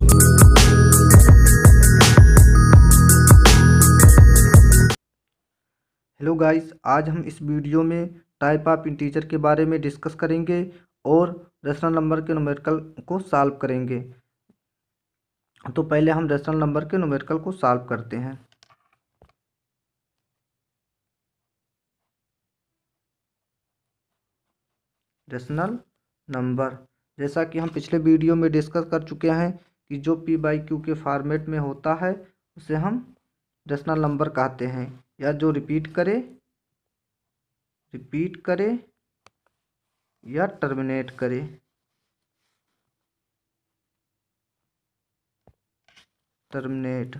Hello guys, आज हम इस वीडियो में टाइप ऑफ इंटीजर के बारे में डिस्कस करेंगे और रेशनल नंबर के न्यूमेरिकल को सॉल्व करेंगे। तो पहले हम रेशनल नंबर के न्यूमेरिकल को सॉल्व करते हैं। रेशनल नंबर, जैसा कि हम पिछले वीडियो में डिस्कस कर चुके हैं कि जो पी बाई क्यू के फॉर्मेट में होता है उसे हम रेशनल नंबर कहते हैं, या जो रिपीट करे या टर्मिनेट करे। टर्मिनेट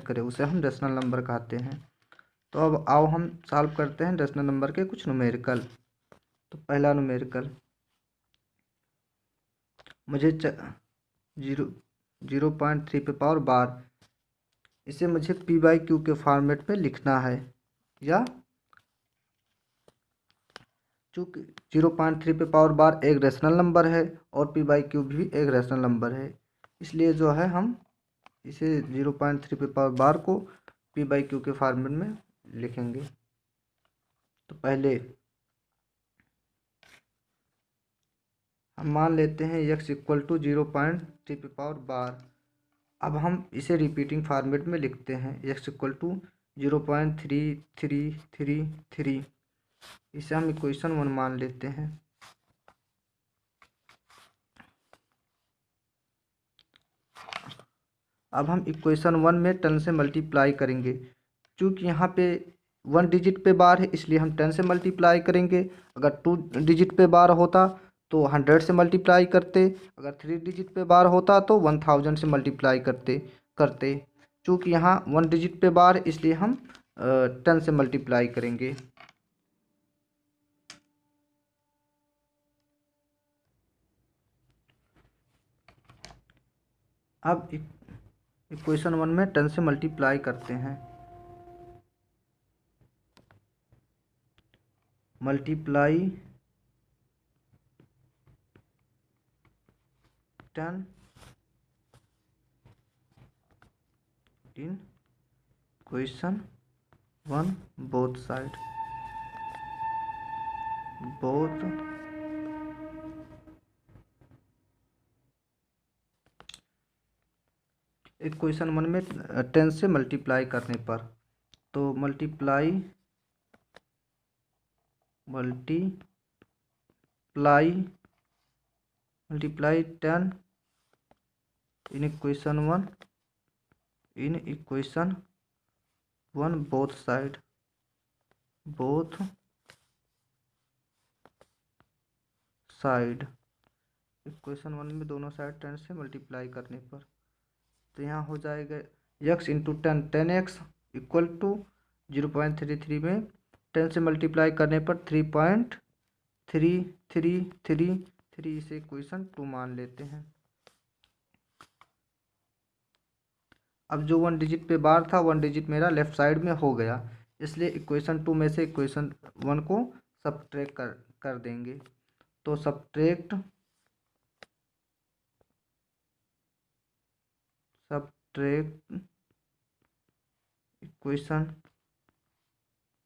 करे उसे हम रेशनल नंबर कहते हैं। तो अब आओ हम सॉल्व करते हैं रेशनल नंबर के कुछ न्यूमेरिकल। तो पहला न्यूमेरिकल, मुझे 0.3 पे पावर बार, इसे मुझे पी बाई क्यू के फॉर्मेट में लिखना है, या चूँकि 0.3 पे पावर बार एक रेशनल नंबर है और पी बाई क्यू भी एक रेशनल नंबर है, इसलिए जो है हम इसे 0.3 पे पावर बार को पी बाई क्यू के फॉर्मेट में लिखेंगे। तो पहले हम मान लेते हैं x इक्वल टू 0.3 पे पावर बार। अब हम इसे रिपीटिंग फॉर्मेट में लिखते हैं, x इक्वल टू 0.3333। इसे हम इक्वेशन 1 मान लेते हैं। अब हम इक्वेशन 1 में 10 से मल्टीप्लाई करेंगे। चूँकि यहाँ पे 1 डिजिट पे बार है इसलिए हम 10 से मल्टीप्लाई करेंगे। अगर 2 डिजिट पे बार होता तो 100 से मल्टीप्लाई करते, अगर 3 डिजिट पे बार होता तो 1000 से मल्टीप्लाई करते। चूँकि यहाँ 1 डिजिट पे बार है इसलिए हम 10 से मल्टीप्लाई करेंगे। अब इक्वेशन 1 में 10 से मल्टीप्लाई करते हैं। Multiply 10 in equation 1 both side. Equation 1 में 10 से मल्टीप्लाई करने पर, तो multiply 10 in equation 1 both side. Equation 1 में दोनों साइड 10 से मल्टीप्लाई करने पर, तो यहाँ हो जाएगा x into 10x equal to 0.33 में 10 से मल्टीप्लाई करने पर 3.3333। इसे इक्वेशन 2 मान लेते हैं। अब जो 1 डिजिट पे बार था 1 डिजिट मेरा लेफ्ट साइड में हो गया, इसलिए इक्वेशन 2 में से इक्वेशन 1 को सब्ट्रैक्ट कर देंगे। तो सब्ट्रैक्ट इक्वेशन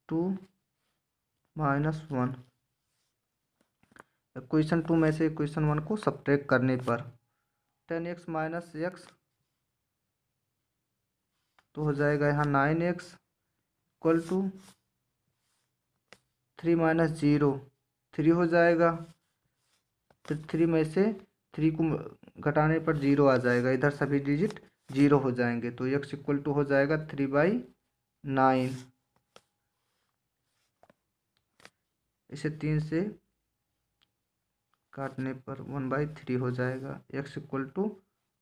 2 माइनस 1। इक्वेशन 2 में से इक्वेशन 1 को सब्ट्रैक्ट करने पर 10x माइनस x, तो हो जाएगा यहाँ 9x इक्वल टू 3 माइनस 0 3 हो जाएगा। फिर 3 में से 3 को घटाने पर 0 आ जाएगा, इधर सभी डिजिट 0 हो जाएंगे, तो x इक्वल टू हो जाएगा 3/9। इसे 3 से काटने पर 1/3 हो जाएगा। x इक्वल टू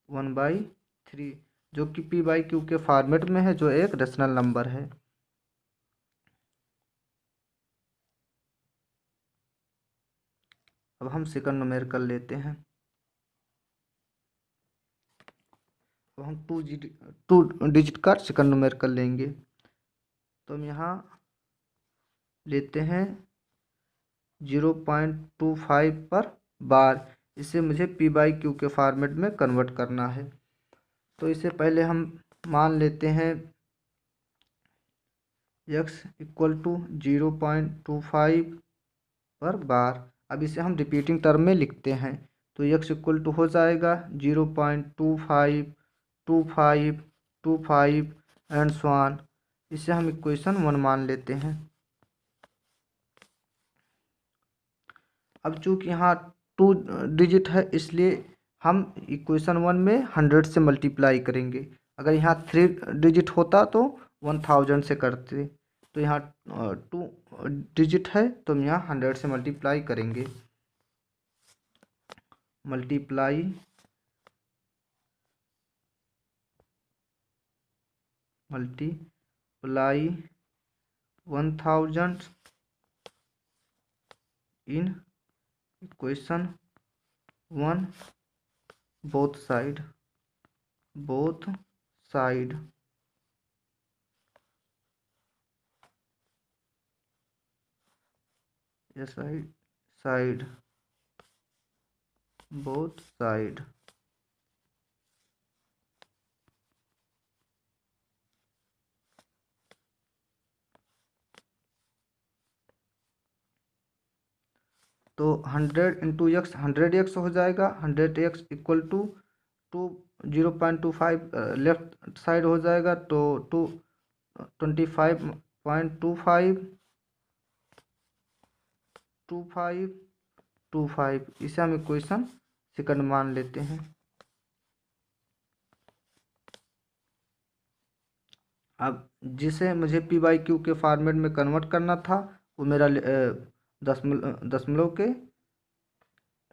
1/3, जो कि पी बाई क्यू के फॉर्मेट में है, जो एक रेशनल नंबर है। अब हम सेकंड न्यूमेरिकल लेते हैं। तो हम 2 डिजिट का सेकंड न्यूमेरिकल लेंगे। तो हम यहाँ लेते हैं 0.25 पर बार। इसे मुझे पी बाई क्यू के फॉर्मेट में कन्वर्ट करना है। तो इसे पहले हम मान लेते हैं x इक्वल टू 0.25 पर बार। अब इसे हम रिपीटिंग टर्म में लिखते हैं। तो x इक्वल टू हो जाएगा 0.25 25 25 एंड सो ऑन। इसे हम इक्वेशन 1 मान लेते हैं। अब चूंकि यहाँ 2 डिजिट है, इसलिए हम इक्वेशन 1 में 100 से मल्टीप्लाई करेंगे। अगर यहाँ 3 डिजिट होता तो 1000 से करते। तो यहाँ 2 डिजिट है तो हम यहाँ 100 से मल्टीप्लाई करेंगे। मल्टीप्लाई 1000 इन equation 1 both side side both side. तो 100 इंटू एक्स 100x हो जाएगा। 100x equal to 0.25 left side हो जाएगा तो 25 इसे हम इक्वेशन सेकंड मान लेते हैं। अब जिसे मुझे पी बाई क्यू के फॉर्मेट में कन्वर्ट करना था वो मेरा दशमलव के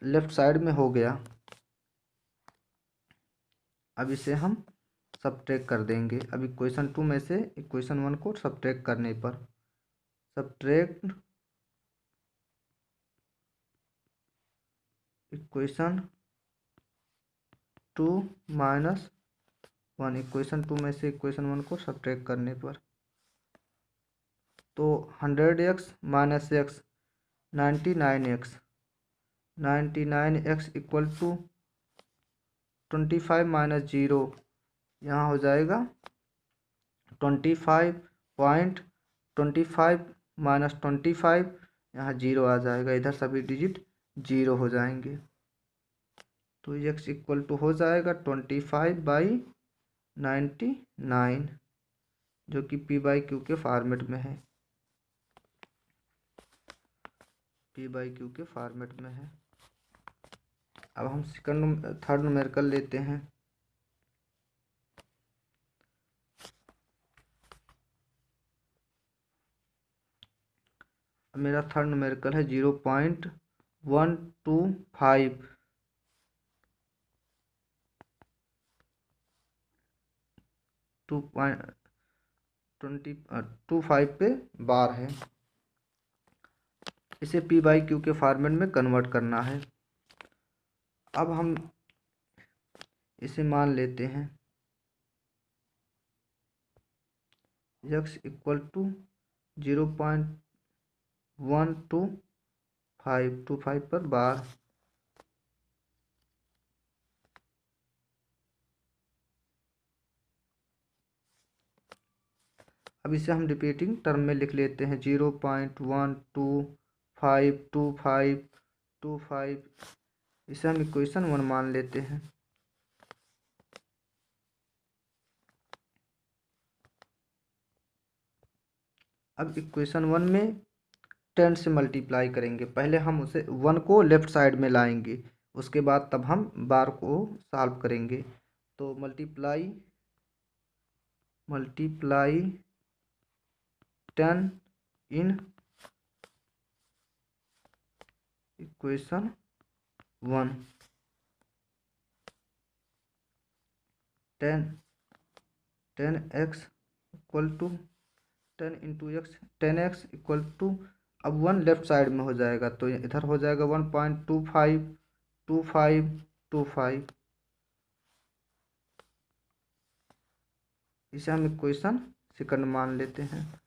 लेफ्ट साइड में हो गया। अब इसे हम सब्ट्रैक्ट कर देंगे। अब इक्वेशन 2 में से इक्वेशन 1 को सब्ट्रैक्ट करने पर सब्ट्रैक्ट इक्वेशन 2 माइनस 1। इक्वेशन 2 में से इक्वेशन 1 को सब्ट्रैक्ट करने पर तो 100x minus x 99x equal to 25 minus 0। यहाँ हो जाएगा 25.25 माइनस 25। यहाँ 0 आ जाएगा, इधर सभी डिजिट 0 हो जाएंगे। तो x इक्वल टू हो जाएगा 25/99 जो कि पी बाई क्यू के फॉर्मेट में है। अब हम थर्ड न्यूमेरिकल लेते हैं। मेरा थर्ड न्यूमेरिकल है 0.125 2.25 पे बार है। इसे पी बाई क्यू के फॉर्मेट में कन्वर्ट करना है। अब हम इसे मान लेते हैं x इक्वल टू 0.125 पर बार। अब इसे हम रिपीटिंग टर्म में लिख लेते हैं 0.12525। इसे हम इक्वेशन 1 मान लेते हैं। अब इक्वेशन 1 में 10 से मल्टीप्लाई करेंगे। पहले हम उसे 1 को लेफ्ट साइड में लाएंगे, उसके बाद तब हम बार को सॉल्व करेंगे। तो multiply 10 in equation 1। 10x equal to 10 into x 10x equal to, अब 1 लेफ्ट साइड में हो जाएगा तो इधर हो जाएगा 1.2525। इसे हम इक्वेशन सेकंड मान लेते हैं।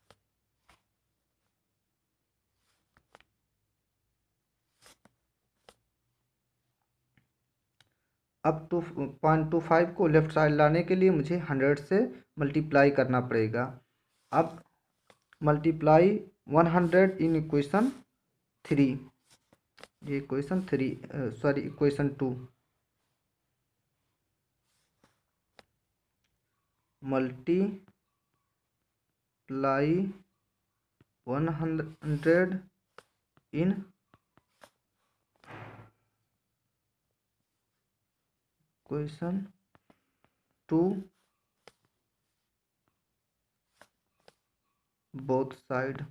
अब 2.25 को लेफ्ट साइड लाने के लिए मुझे 100 से मल्टीप्लाई करना पड़ेगा। अब मल्टीप्लाई 100 इन इक्वेशन 3, ये equation 3 sorry equation 2, multiply 100 in equation 2 both side.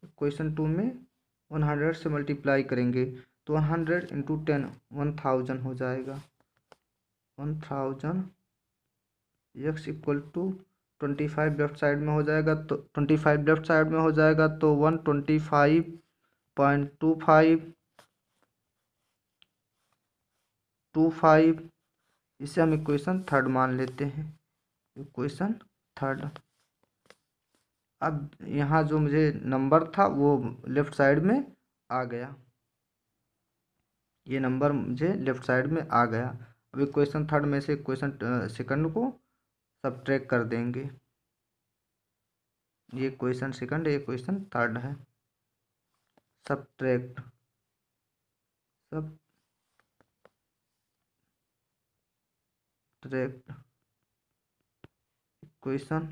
Equation 2 में 100 से मल्टीप्लाई करेंगे तो 100 इंटू 10 1000 हो जाएगा। 1000 x equal to 25 left side में हो जाएगा, तो 25 लेफ्ट साइड में हो जाएगा तो 125.25 इसे हम इक्वेशन थर्ड मान लेते हैं। Equation third. अब यहाँ जो मुझे नंबर था वो लेफ्ट साइड में आ गया, ये नंबर मुझे लेफ्ट साइड में आ गया। अब इक्वेशन थर्ड में से इक्वेशन सेकंड को सब्ट्रैक्ट कर देंगे। ये इक्वेशन सेकंड, ये इक्वेशन थर्ड है। Subtract equation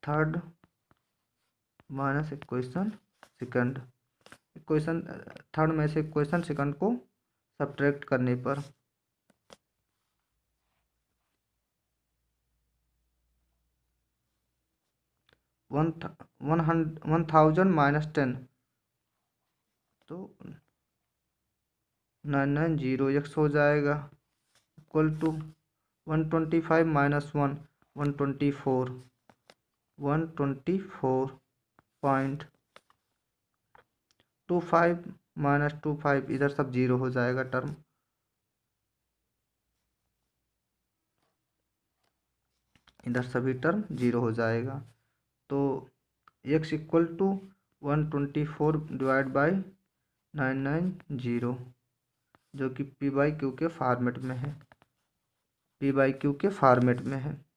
third minus equation second. Equation third में से इक्वेशन सेकंड को सब्ट्रैक्ट करने पर 1000 माइनस 10 तो 990 हो जाएगा, इक्वल टू 125 माइनस 1 124 124.25 माइनस 25, इधर सब जीरो हो जाएगा टर्म। इधर सभी टर्म जीरो हो जाएगा, तो x equal to 124 divide by 990 जो कि p बाई क्यू के फॉर्मेट में है, p बाई क्यू के फॉर्मेट में है।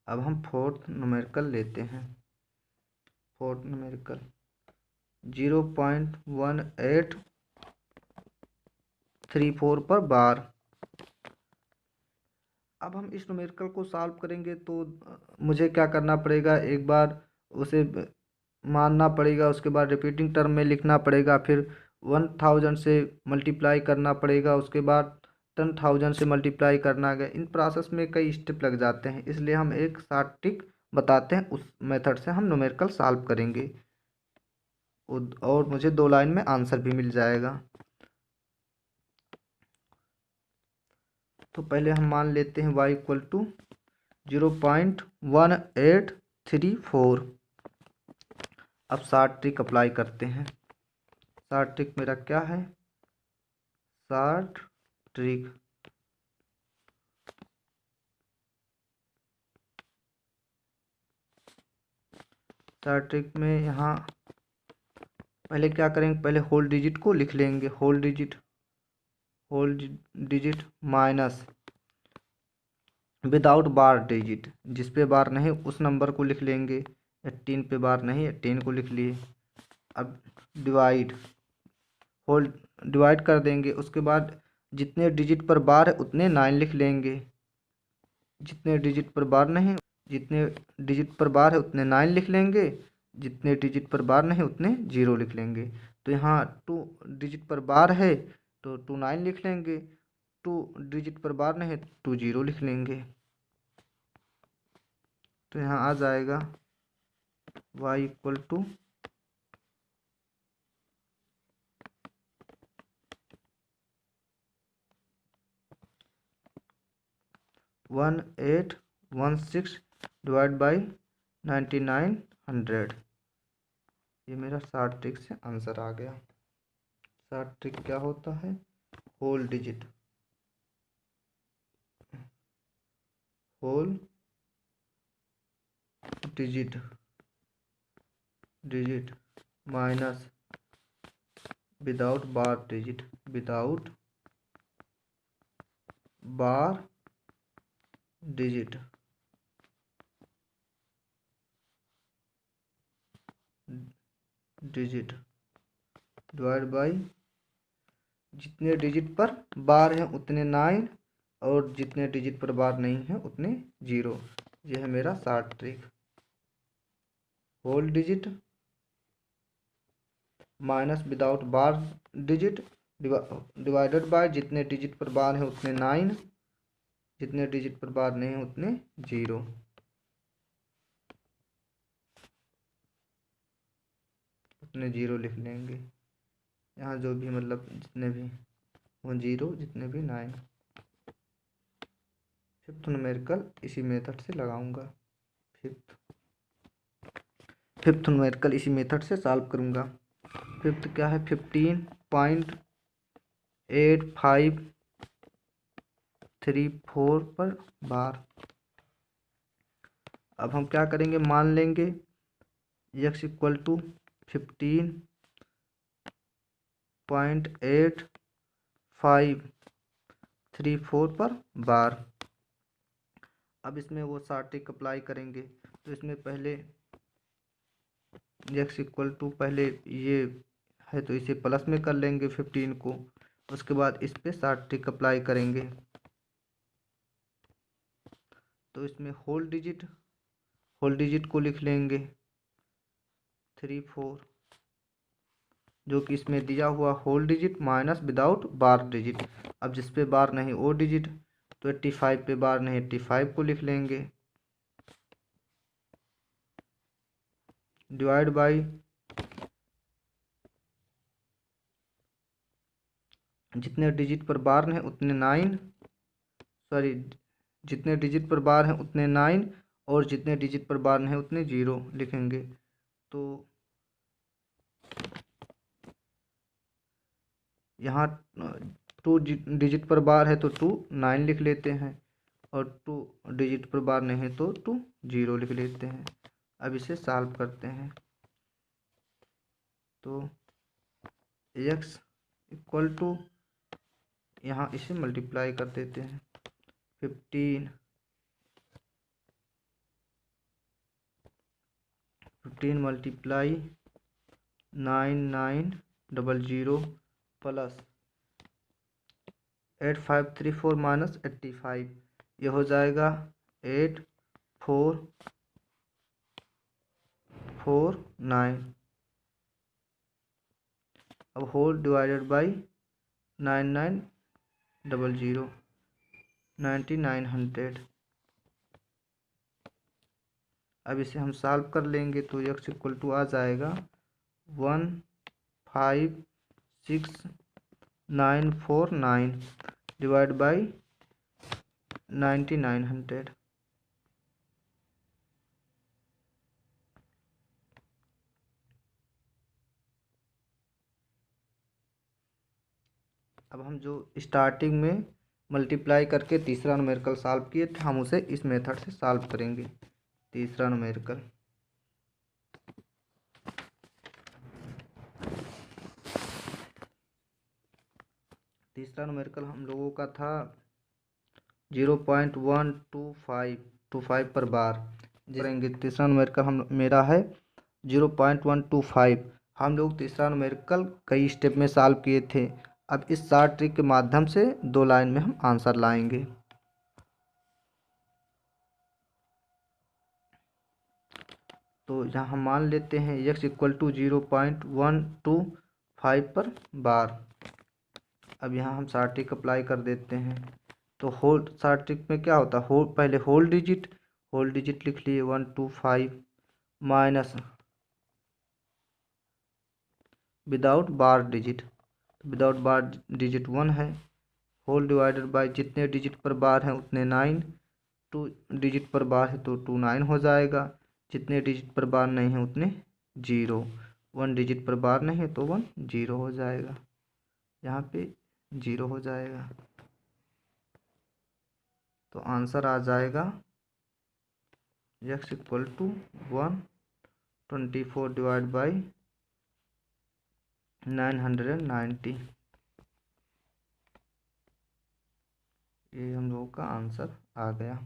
अब हम फोर्थ न्यूमेरिकल लेते हैं। फोर्थ न्यूमेरिकल 0.1834 पर बार। अब हम इस न्यूमेरिकल को सॉल्व करेंगे तो मुझे क्या करना पड़ेगा, एक बार उसे मानना पड़ेगा, उसके बाद रिपीटिंग टर्म में लिखना पड़ेगा, फिर 1000 से मल्टीप्लाई करना पड़ेगा, उसके बाद 10,000 से मल्टीप्लाई करना है। इन प्रोसेस में कई स्टेप लग जाते हैं, इसलिए हम एक शॉर्ट ट्रिक बताते हैं, उस मेथड से हम न्यूमेरिकल सॉल्व करेंगे और मुझे 2 लाइन में आंसर भी मिल जाएगा। तो पहले हम मान लेते हैं y इक्वल टू 0.1834। अब शॉर्ट ट्रिक अप्लाई करते हैं। शॉर्ट ट्रिक मेरा क्या है, शॉर्ट ट्रिक में यहाँ पहले क्या करेंगे, पहले होल डिजिट को लिख लेंगे, whole digit minus without bar digit, जिस पे बार नहीं उस नंबर को लिख लेंगे। 18 पे बार नहीं, 18 को लिख लिए। अब डिवाइड कर देंगे, उसके बाद जितने डिजिट पर बार है उतने 9 लिख लेंगे, जितने डिजिट पर बार नहीं, जितने डिजिट पर बार है उतने 9 लिख लेंगे, जितने डिजिट पर बार नहीं उतने 0 लिख लेंगे। तो यहाँ 2 डिजिट पर बार है तो 2 9 लिख लेंगे, 2 डिजिट पर बार नहीं 2 0 लिख लेंगे। तो यहाँ आ जाएगा y equal to 1816 divide by 9900। ये मेरा शॉर्ट ट्रिक से आंसर आ गया। शॉर्ट ट्रिक क्या होता है? Whole digit, whole digit minus without bar digit, without bar digit divide by जितने डिजिट पर बार हैं उतने 9 और जितने डिजिट पर बार नहीं है उतने 0। यह है मेरा short trick. Whole digit minus without bar digit divided by जितने डिजिट पर बार है उतने 9, जितने डिजिट पर बार नहीं है उतने 0। उतने 0 लिख लेंगे। यहाँ जो भी मतलब जितने भी वो 0, जितने भी 9। फिफ्थ न्यूमेरिकल इसी मेथड से लगाऊंगा। फिफ्थ न्यूमेरिकल इसी मेथड से सॉल्व करूंगा। फिफ्थ क्या है? 15.8534 पर बार। अब हम क्या करेंगे? मान लेंगे x इक्वल टू 15.8534 पर बार। अब इसमें वो शॉर्ट ट्रिक अप्लाई करेंगे। तो इसमें पहले x इक्वल टू, पहले ये है तो इसे प्लस में कर लेंगे 15 को, उसके बाद इस पे शॉर्ट ट्रिक अप्लाई करेंगे। तो इसमें होल डिजिट को लिख लेंगे 34, जो कि इसमें दिया हुआ whole digit minus without bar digit. अब जिस पे बार नहीं वो डिजिट, तो 85 पे बार नहीं 85 को लिख लेंगे, डिवाइड बाई जितने डिजिट पर बार नहीं उतने 9, सॉरी जितने डिजिट पर बार हैं उतने 9 और जितने डिजिट पर बार नहीं उतने 0 लिखेंगे। तो यहाँ 2 डिजिट पर बार है तो 2 9 लिख लेते हैं, और 2 डिजिट पर बार नहीं है तो 2 0 लिख लेते हैं। अब इसे सॉल्व करते हैं। तो x इक्वल टू, यहाँ इसे मल्टीप्लाई कर देते हैं 15 मल्टीप्लाई 9900 प्लस 8534 माइनस 85, ये हो जाएगा 8449। अब होल डिवाइडेड बाई 9900 9900। अब इसे हम सॉल्व कर लेंगे तो x इक्वल टू आ जाएगा 156,949 डिवाइड बाई 9900। अब हम जो स्टार्टिंग में मल्टीप्लाई करके तीसरा न्यूमेरिकल सॉल्व किए थे, हम उसे इस मेथड से सॉल्व करेंगे। तीसरा न्यूमेरिकल हम लोगों का था 0.125 पर बार करेंगे। तीसरा न्यूमेरिकल मेरा है 0.125। हम लोग तीसरा न्यूमेरिकल कई स्टेप में सॉल्व किए थे। अब इस शॉर्ट ट्रिक के माध्यम से 2 लाइन में हम आंसर लाएंगे। तो यहाँ हम मान लेते हैं x इक्वल टू 0.125 पर बार। अब यहाँ हम शॉर्ट ट्रिक अप्लाई कर देते हैं। तो होल शॉर्ट ट्रिक में क्या होता है? पहले होल डिजिट लिख लिए 125 माइनस विदाउट बार डिजिट 1 है, होल डिवाइडेड बाय जितने डिजिट पर बार हैं उतने 9, 2 डिजिट पर बार है तो 2 9 हो जाएगा, जितने डिजिट पर बार नहीं है उतने 0। 1 डिजिट पर बार नहीं है तो 1 0 हो जाएगा, यहाँ पे 0 हो जाएगा। तो आंसर आ जाएगा x equal to 124 divide by 990। ये हम लोगों का आंसर आ गया।